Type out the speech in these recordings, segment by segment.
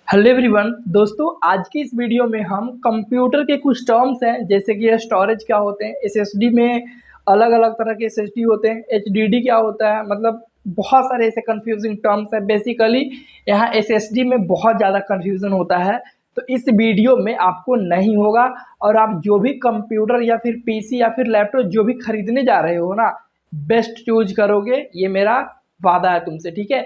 Hello everyone दोस्तों, आज की इस वीडियो में हम कंप्यूटर के कुछ टर्म्स हैं जैसे कि स्टोरेज क्या होते हैं, एसएसडी में अलग अलग तरह के एसएसडी होते हैं, एचडीडी क्या होता है, मतलब बहुत सारे ऐसे कंफ्यूजिंग टर्म्स हैं। बेसिकली यहाँ एसएसडी में बहुत ज़्यादा कंफ्यूजन होता है, तो इस वीडियो में आपको नहीं होगा। और आप जो भी कंप्यूटर या फिर पीसी या फिर लैपटॉप जो भी खरीदने जा रहे हो ना, बेस्ट चूज करोगे, ये मेरा वादा है तुमसे, ठीक है।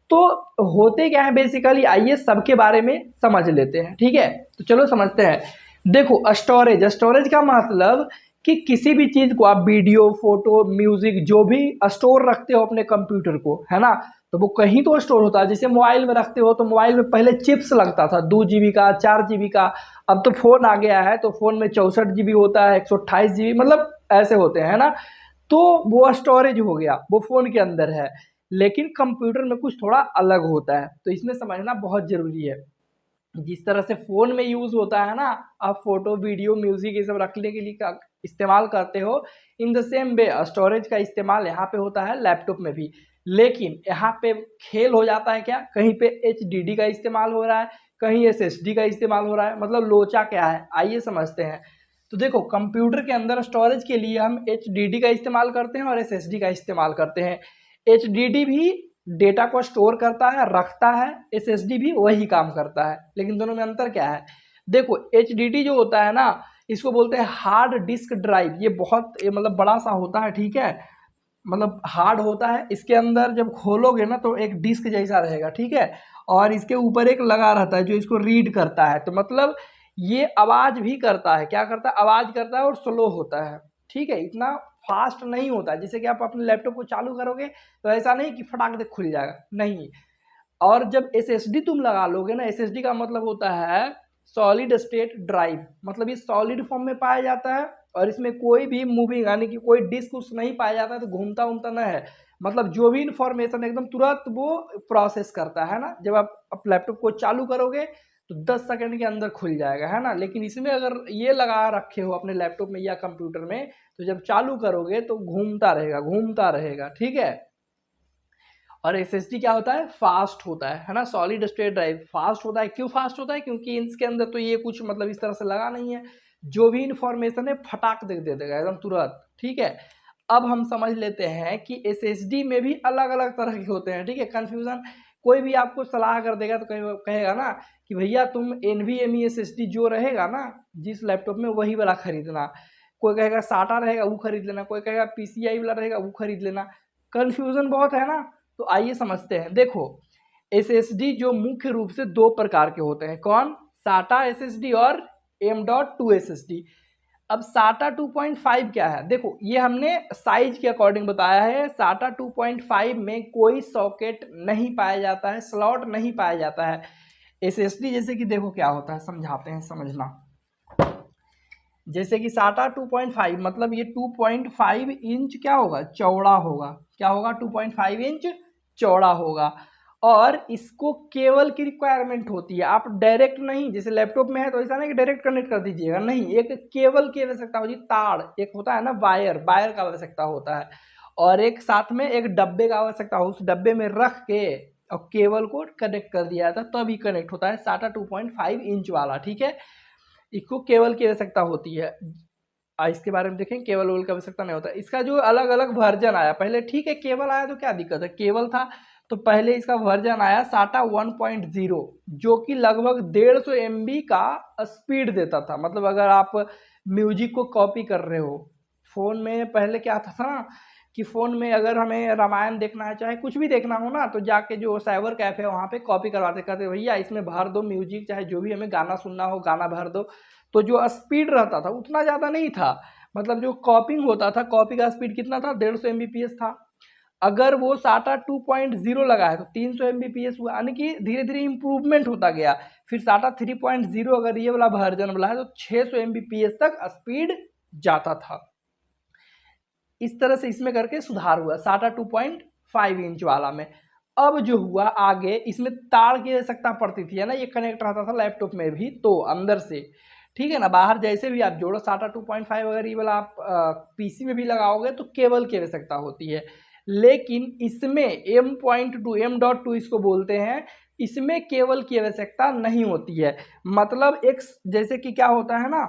तो होते क्या है बेसिकली, आइए सबके बारे में समझ लेते हैं, ठीक है। तो चलो समझते हैं। देखो, स्टोरेज स्टोरेज का मतलब कि किसी भी चीज को आप वीडियो, फोटो, म्यूजिक जो भी स्टोर रखते हो अपने कंप्यूटर को, है ना, तो वो कहीं तो स्टोर होता है। जैसे मोबाइल में रखते हो तो मोबाइल में पहले चिप्स लगता था 2 GB का, 4 GB का। अब तो फोन आ गया है तो फोन में 64 GB होता है, 128 GB, मतलब ऐसे होते हैं, है ना। तो वो स्टोरेज हो गया, वो फोन के अंदर है। लेकिन कंप्यूटर में कुछ थोड़ा अलग होता है, तो इसमें समझना बहुत जरूरी है। जिस तरह से फोन में यूज होता है ना, आप फोटो, वीडियो, म्यूजिक ये सब रखने के लिए का इस्तेमाल करते हो, in the same way storage का इस्तेमाल यहाँ पे होता है लैपटॉप में भी। लेकिन यहाँ पे खेल हो जाता है क्या, कहीं पे एचडीडी का इस्तेमाल हो रहा है, कहीं एसएसडी का इस्तेमाल हो रहा है, मतलब लोचा क्या है आइए समझते हैं। तो देखो, कंप्यूटर के अंदर स्टोरेज के लिए हम एचडीडी का इस्तेमाल करते हैं और एसएसडी का इस्तेमाल करते हैं। एचडीडी भी डेटा को स्टोर करता है, रखता है, एसएसडी भी वही काम करता है, लेकिन दोनों में अंतर क्या है। देखो, एचडीडी जो होता है ना, इसको बोलते हैं हार्ड डिस्क ड्राइव। ये मतलब बड़ा सा होता है, ठीक है, मतलब हार्ड होता है। इसके अंदर जब खोलोगे ना तो एक डिस्क जैसा रहेगा, ठीक है, और इसके ऊपर एक लगा रहता है जो इसको रीड करता है। तो मतलब ये आवाज भी करता है, क्या करता है, आवाज करता है और स्लो होता है, ठीक है, इतना फास्ट नहीं होता है। जैसे कि आप अपने लैपटॉप को चालू करोगे तो ऐसा नहीं कि फटाक से खुल जाएगा, नहीं। और जब एसएसडी तुम लगा लोगे ना, एसएसडी का मतलब होता है सॉलिड स्टेट ड्राइव, मतलब ये सॉलिड फॉर्म में पाया जाता है और इसमें कोई भी मूविंग यानी कि कोई डिस्क उस नहीं पाया जाता है, तो घूमता उमता ना है। मतलब जो भी इंफॉर्मेशन एकदम तुरंत वो प्रोसेस करता है ना। जब आप लैपटॉप को चालू करोगे तो 10 सेकंड के अंदर खुल जाएगा, है ना। लेकिन इसमें अगर ये लगा रखे हो अपने लैपटॉप में या कंप्यूटर में, तो जब चालू करोगे तो घूमता रहेगा, ठीक है। और एसएसडी क्या होता है, फास्ट होता है ना। सॉलिड स्टेट ड्राइव फास्ट होता है, क्यों फास्ट होता है, क्योंकि इसके अंदर तो ये कुछ मतलब इस तरह से लगा नहीं है। जो भी इंफॉर्मेशन है फटाक दे देगा एकदम तुरंत, ठीक है। अब हम समझ लेते हैं कि एसएसडी में भी अलग अलग तरह के होते हैं, ठीक है। कंफ्यूजन कोई भी आपको सलाह कर देगा तो कहेगा ना कि भैया तुम एनवीएमई एसएसडी जो रहेगा ना जिस लैपटॉप में, वही वाला खरीदना। कोई कहेगा साटा रहेगा वो खरीद लेना, कोई कहेगा पीसीआई वाला रहेगा वो खरीद लेना। कंफ्यूजन बहुत है ना। तो आइए समझते हैं। देखो, एसएसडी जो मुख्य रूप से दो प्रकार के होते हैं, कौन, साटा एसएसडी और M.2 एसएसडी। अब साटा 2.5 क्या है, देखो ये हमने साइज के अकॉर्डिंग बताया है। साटा 2.5 में कोई सॉकेट नहीं पाया जाता है, स्लॉट नहीं पाया जाता है। एसएसडी जैसे कि देखो क्या होता है, समझाते हैं, समझना। जैसे कि साटा 2.5 मतलब ये 2.5 इंच क्या होगा, चौड़ा होगा। क्या होगा, 2.5 इंच चौड़ा होगा। और इसको केबल की रिक्वायरमेंट होती है। आप डायरेक्ट नहीं, जैसे लैपटॉप में है तो ऐसा नहीं कि डायरेक्ट कनेक्ट कर दीजिएगा, नहीं, एक केबल की आवश्यकता होती है, तार एक होता है ना, वायर वायर का आवश्यकता होता है। और एक साथ में एक डब्बे का आवश्यकता हो, उस डब्बे में रख के और केबल को कनेक्ट कर दिया जाता है, तभी कनेक्ट होता है साटा 2.5 इंच वाला, ठीक है। इसको केबल की आवश्यकता होती है। इसके बारे में देखें, केबल वेबल की आवश्यकता नहीं होता। इसका जो अलग अलग वर्जन आया पहले, ठीक है, केबल आया तो क्या दिक्कत है, केबल था तो पहले इसका वर्जन आया साटा 1.0, जो कि लगभग 150 MB का स्पीड देता था। मतलब अगर आप म्यूजिक को कॉपी कर रहे हो, फोन में पहले क्या था ना कि फोन में अगर हमें रामायण देखना है, चाहे कुछ भी देखना हो ना, तो जाके जो साइबर कैफे है वहाँ पे कॉपी करवाते, कहते भैया इसमें भर दो म्यूजिक, चाहे जो भी हमें गाना सुनना हो गाना भर दो। तो जो स्पीड रहता था उतना ज़्यादा नहीं था, मतलब जो कॉपिंग होता था, कॉपी का स्पीड कितना था, 150 MBPS था। अगर वो साटा 2.0 लगा है तो 300 MBPS हुआ, यानी कि धीरे धीरे इंप्रूवमेंट होता गया। फिर साटा 3.0 अगर ये वाला वर्जन वाला है तो 600 MBPS तक स्पीड जाता था। इस तरह से इसमें करके सुधार हुआ साटा 2.5 इंच वाला में। अब जो हुआ आगे, इसमें तार की आवश्यकता पड़ती थी, है ना, ये कनेक्ट रहता था लैपटॉप में भी तो अंदर से, ठीक है ना, बाहर जैसे भी आप जोड़ो साटा 2.5 अगर ये वाला आप पीसी में भी लगाओगे तो केबल की आवश्यकता होती है। लेकिन इसमें M.2 M.2 इसको बोलते हैं, इसमें केबल की आवश्यकता नहीं होती है। मतलब एक जैसे कि क्या होता है ना,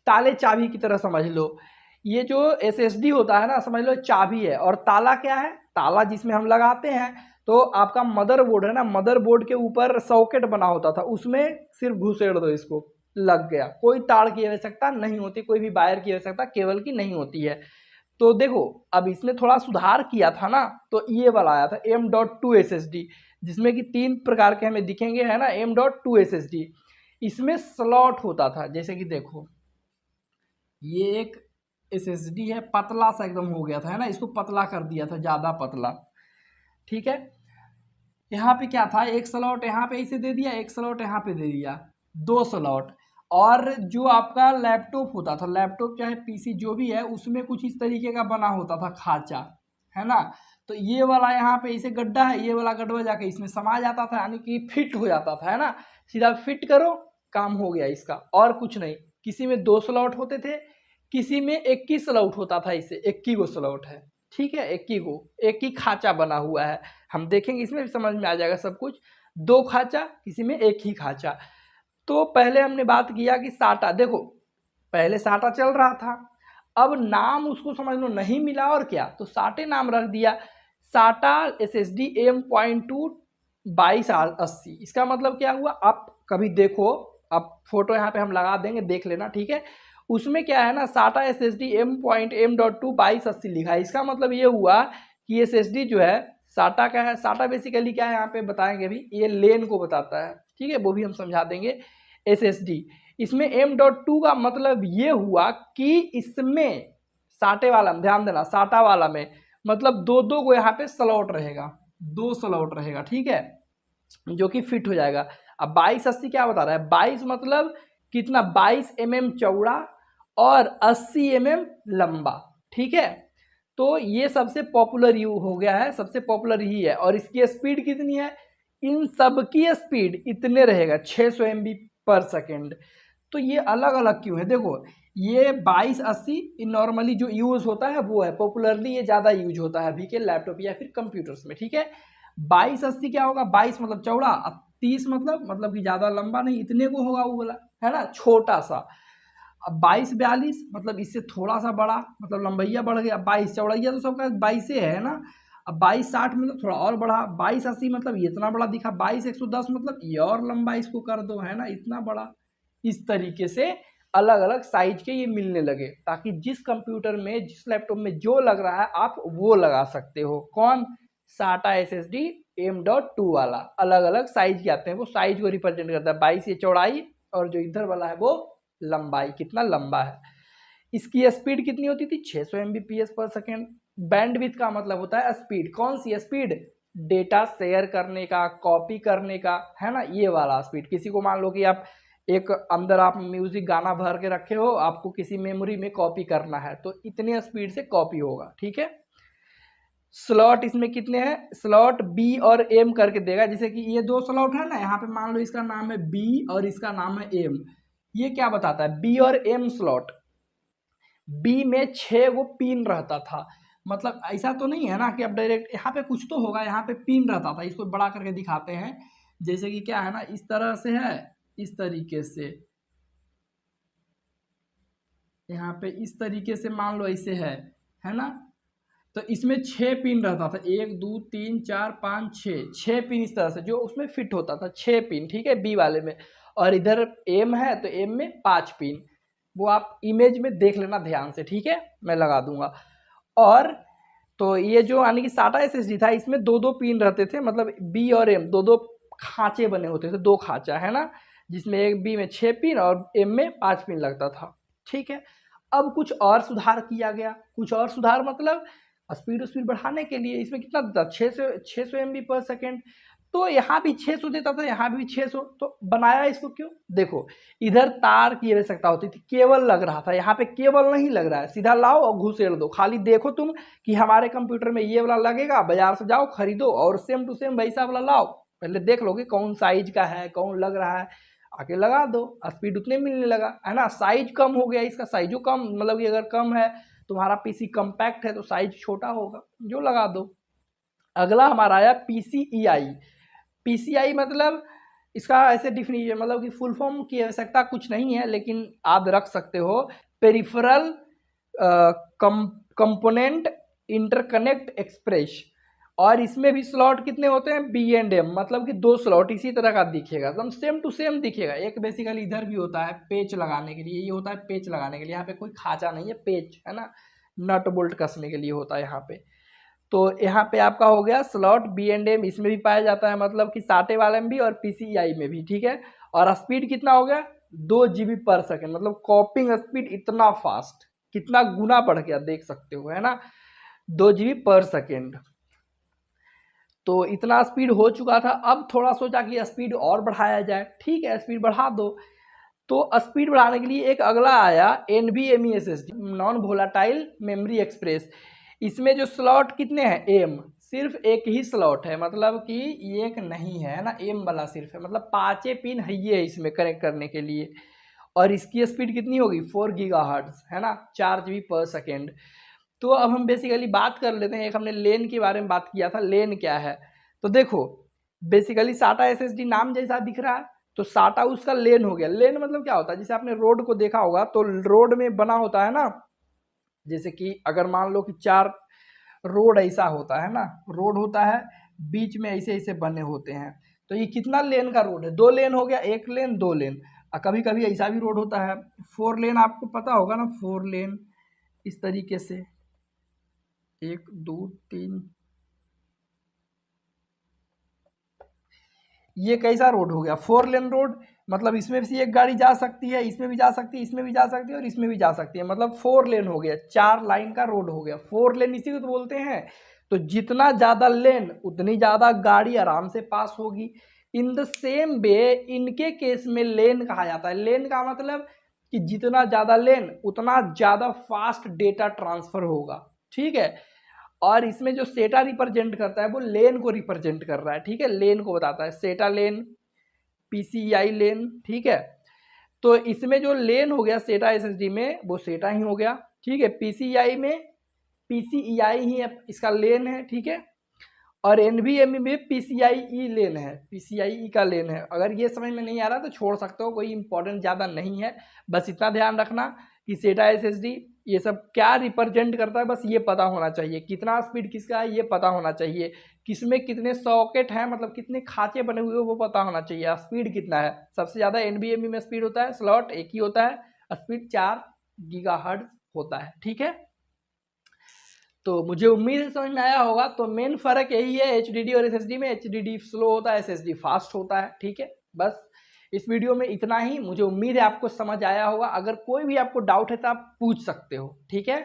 ताले चाबी की तरह समझ लो। ये जो एसएसडी होता है ना, समझ लो चाबी है, और ताला क्या है, ताला जिसमें हम लगाते हैं। तो आपका मदरबोर्ड है ना, मदरबोर्ड के ऊपर सॉकेट बना होता था, उसमें सिर्फ घुसेड़ दो इसको, लग गया। कोई तार की आवश्यकता नहीं होती, कोई भी वायर की आवश्यकता केबल की नहीं होती है। तो देखो, अब इसमें थोड़ा सुधार किया था ना, तो ये वाला आया था M.2 SSD, जिसमें कि 3 प्रकार के हमें दिखेंगे, है ना, M.2 SSD। इसमें स्लॉट होता था, जैसे कि देखो ये एक एसएसडी है, पतला सा एकदम हो गया था, है ना, इसको पतला कर दिया था, ज़्यादा पतला। ठीक है, यहाँ पे क्या था, एक स्लॉट यहाँ पे इसे दे दिया, एक स्लॉट यहाँ पे दे दिया, 2 स्लॉट। और जो आपका लैपटॉप होता था, लैपटॉप चाहे पीसी जो भी है, उसमें कुछ इस तरीके का बना होता था खांचा, है ना। तो ये वाला यहाँ पे इसे गड्ढा है, ये वाला गड्ढा जाके इसमें समा जाता था, यानी कि फिट हो जाता था, है ना। सीधा फिट करो, काम हो गया इसका, और कुछ नहीं। किसी में 2 स्लॉट होते थे, किसी में 21 स्लॉट होता था, इसे 21 गो स्लॉट है। ठीक है, 21 गो, एक ही खांचा बना हुआ है। हम देखेंगे, इसमें भी समझ में आ जाएगा सब कुछ। 2 खांचा, किसी में एक ही खांचा। तो पहले हमने बात किया कि साटा, देखो पहले साटा चल रहा था, अब नाम उसको समझ लो नहीं मिला, और क्या, तो साटे नाम रख दिया, साटा SSD M.2 2280। इसका मतलब क्या हुआ, आप कभी देखो, आप फोटो यहाँ पे हम लगा देंगे, देख लेना, ठीक है। उसमें क्या है ना, साटा SSD M.2 2280 लिखा है। इसका मतलब ये हुआ कि SSD जो है साटा का है। साटा बेसिकली क्या है, यहाँ पे बताएंगे भी, ये लेन को बताता है, ठीक है, वो भी हम समझा देंगे। SSD इसमें M.2 का मतलब ये हुआ कि इसमें साटे वाला में ध्यान देना, साटा वाला में मतलब 2-2 को यहाँ पे स्लॉट रहेगा, 2 स्लॉट रहेगा, ठीक है, जो कि फिट हो जाएगा। अब 2280 क्या बता रहा है, 22 मतलब कितना, 22 mm चौड़ा और 80 mm लंबा, ठीक है। तो ये सबसे पॉपुलर यू हो गया है, सबसे पॉपुलर ही है। और इसकी स्पीड कितनी है, इन सब की स्पीड इतने रहेगा, 600 MB पर सेकेंड। तो ये अलग अलग क्यों है, देखो ये 2280 नॉर्मली जो यूज होता है वो है, पॉपुलरली ये ज़्यादा यूज होता है अभी के लैपटॉप या फिर कंप्यूटर्स में, ठीक है। 2280 क्या होगा, 22 मतलब चौड़ा, अब 30 मतलब कि ज़्यादा लंबा नहीं, इतने को होगा वो वाला, है ना, छोटा सा। अब 2242 मतलब इससे थोड़ा सा बड़ा, मतलब लंबैया बढ़ गया। 22 चौड़ैया तो सबका 22 है ना। अब 2260 मतलब थोड़ा और बढ़ा। 2280 मतलब ये इतना बड़ा दिखा। 22110 मतलब ये और लंबा इसको कर दो, है ना, इतना बड़ा। इस तरीके से अलग अलग साइज के ये मिलने लगे, ताकि जिस कंप्यूटर में, जिस लैपटॉप में जो लग रहा है आप वो लगा सकते हो। कौन, साटा SSD M.2 वाला। अलग अलग साइज के आते हैं, वो साइज को रिप्रेजेंट करता है। 22 ये चौड़ाई, और जो इधर वाला है वो लंबाई, कितना लंबा है। इसकी स्पीड कितनी होती थी, 600 Mbps पर सेकेंड। बैंडविड्थ का मतलब होता है स्पीड, कौन सी स्पीड, डेटा शेयर करने का, कॉपी करने का, है ना, ये वाला स्पीड। किसी को मान लो कि आप एक अंदर आप म्यूजिक गाना भर के रखे हो, आपको किसी मेमोरी में कॉपी करना है, तो इतने स्पीड से कॉपी होगा, ठीक है। स्लॉट इसमें कितने हैं, स्लॉट B और M करके देगा। जैसे कि ये 2 स्लॉट है ना, यहाँ पे मान लो इसका नाम है B और इसका नाम है M। ये क्या बताता है, B और M स्लॉट। B में 6 वो पिन रहता था, मतलब ऐसा तो नहीं है ना कि अब डायरेक्ट यहाँ पे कुछ तो होगा, यहाँ पे पिन रहता था। इसको बड़ा करके दिखाते हैं, जैसे कि क्या है ना, इस तरह से है, इस तरीके से, यहाँ पे इस तरीके से मान लो ऐसे है ना। तो इसमें 6 पिन रहता था, 1 2 3 4 5 6 पिन इस तरह से, जो उसमें फिट होता था, 6 पिन, ठीक है, बी वाले में। और इधर एम है तो एम में 5 पिन, वो आप इमेज में देख लेना ध्यान से, ठीक है, मैं लगा दूंगा। और तो ये जो यानी कि साटा SSD था, इसमें 2-2 पिन रहते थे, मतलब बी और एम 2-2 खांचे बने होते थे, 2 खांचा, है ना, जिसमें एक बी में 6 पिन और एम में 5 पिन लगता था, ठीक है। अब कुछ और सुधार किया गया, कुछ और सुधार मतलब स्पीड बढ़ाने के लिए। इसमें कितना देता, 600 MB पर सेकेंड। तो यहाँ भी 600 देता था, यहाँ भी 600। तो बनाया इसको क्यों, देखो इधर तार की आवश्यकता होती थी, केबल लग रहा था, यहाँ पे केबल नहीं लग रहा है, सीधा लाओ और घुसेड़ दो। खाली देखो तुम कि हमारे कंप्यूटर में ये वाला लगेगा, बाजार से जाओ खरीदो और सेम टू सेम वैसा वाला लाओ। पहले देख लोगे कौन साइज का है, कौन लग रहा है, आके लगा दो, स्पीड उतने मिलने लगा, है ना। साइज कम हो गया, इसका साइजो कम, मतलब कि अगर कम है, तुम्हारा पीसी कम्पैक्ट है तो साइज छोटा होगा, जो लगा दो। अगला हमारा आया PCIe। PCI मतलब इसका ऐसे डिफिनीशन मतलब कि फुल फॉर्म की आवश्यकता कुछ नहीं है, लेकिन याद रख सकते हो, पेरिफेरल कंपोनेंट इंटरकनेक्ट एक्सप्रेस। और इसमें भी स्लॉट कितने होते हैं, B&M, मतलब कि 2 स्लॉट इसी तरह का दिखेगा, एकदम सेम टू सेम दिखेगा। एक बेसिकली इधर भी होता है पेच लगाने के लिए, ये होता है पेच लगाने के लिए, यहाँ पे कोई खांचा नहीं है, पेच है ना, नट बोल्ट कसने के लिए होता है यहाँ पे। तो यहाँ पे आपका हो गया स्लॉट B&M, इसमें भी पाया जाता है, मतलब कि साटे वाले में भी और PCI में भी, ठीक है। और स्पीड कितना हो गया, 2 GB पर सेकेंड, मतलब कॉपिंग स्पीड इतना फास्ट, कितना गुना बढ़ गया देख सकते हो, है ना, 2 GB पर सेकेंड। तो इतना स्पीड हो चुका था, अब थोड़ा सोचा कि स्पीड और बढ़ाया जाए, ठीक है स्पीड बढ़ा दो। तो स्पीड बढ़ाने के लिए एक अगला आया NVMe SSD, non volatile memory express. इसमें जो स्लॉट कितने हैं, एम, सिर्फ एक ही स्लॉट है, मतलब कि एक नहीं है ना, एम वाला सिर्फ है, मतलब 5 पिन है ये इसमें कनेक्ट करने के लिए। और इसकी स्पीड कितनी होगी, 4 GHz, है ना, 4 GB पर सेकेंड। तो अब हम बेसिकली बात कर लेते हैं, एक हमने लेन के बारे में बात किया था, लेन क्या है। तो देखो बेसिकली साटा SSD नाम जैसा दिख रहा है, तो साटा उसका लेन हो गया। लेन मतलब क्या होता है, जैसे आपने रोड को देखा होगा, तो रोड में बना होता है ना, जैसे कि अगर मान लो कि 4 रोड ऐसा होता है ना, रोड होता है, बीच में ऐसे ऐसे बने होते हैं, तो ये कितना लेन का रोड है, 2 लेन हो गया, 1 लेन 2 लेन। कभी कभी ऐसा भी रोड होता है 4 लेन, आपको पता होगा ना 4 लेन, इस तरीके से 1 2 3, ये कैसा रोड हो गया, 4 लेन रोड, मतलब इसमें भी एक गाड़ी जा सकती है, इसमें भी जा सकती है, इसमें भी जा सकती है और इसमें भी जा सकती है, मतलब 4 लेन हो गया, 4 लाइन का रोड हो गया, 4 लेन इसी को तो बोलते हैं। तो जितना ज़्यादा लेन उतनी ज़्यादा गाड़ी आराम से पास होगी। इन द सेम वे इनके केस में लेन कहा जाता है। लेन का मतलब कि जितना ज़्यादा लेन उतना ज़्यादा फास्ट डेटा ट्रांसफर होगा, ठीक है। और इसमें जो सेटा रिप्रेजेंट करता है वो लेन को रिप्रेजेंट कर रहा है, ठीक है, लेन को बताता है, सेटा लेन, PCI लेन, ठीक है। तो इसमें जो लेन हो गया सेटा SSD में, वो सेटा ही हो गया, ठीक है। PCI में PCI ही इसका लेन है, ठीक है। और NVMe में PCIe लेन है, PCIe का लेन है। अगर ये समझ में नहीं आ रहा तो छोड़ सकते हो, कोई इंपॉर्टेंट ज़्यादा नहीं है, बस इतना ध्यान रखना कि सेटा SSD ये सब क्या रिप्रेजेंट करता है, बस ये पता होना चाहिए, कितना स्पीड किसका है ये पता होना चाहिए, किसमें कितने सॉकेट हैं, मतलब कितने खांचे बने हुए वो पता होना चाहिए, स्पीड कितना है। सबसे ज़्यादा NVMe में स्पीड होता है, स्लॉट एक ही होता है, स्पीड 4 GHz होता है, ठीक है। तो मुझे उम्मीद है समझ में आया होगा। तो मेन फर्क यही है HDD और SSD में, HDD स्लो होता है, SSD फास्ट होता है, ठीक है। बस इस वीडियो में इतना ही, मुझे उम्मीद है आपको समझ आया होगा। अगर कोई भी आपको डाउट है तो आप पूछ सकते हो, ठीक है।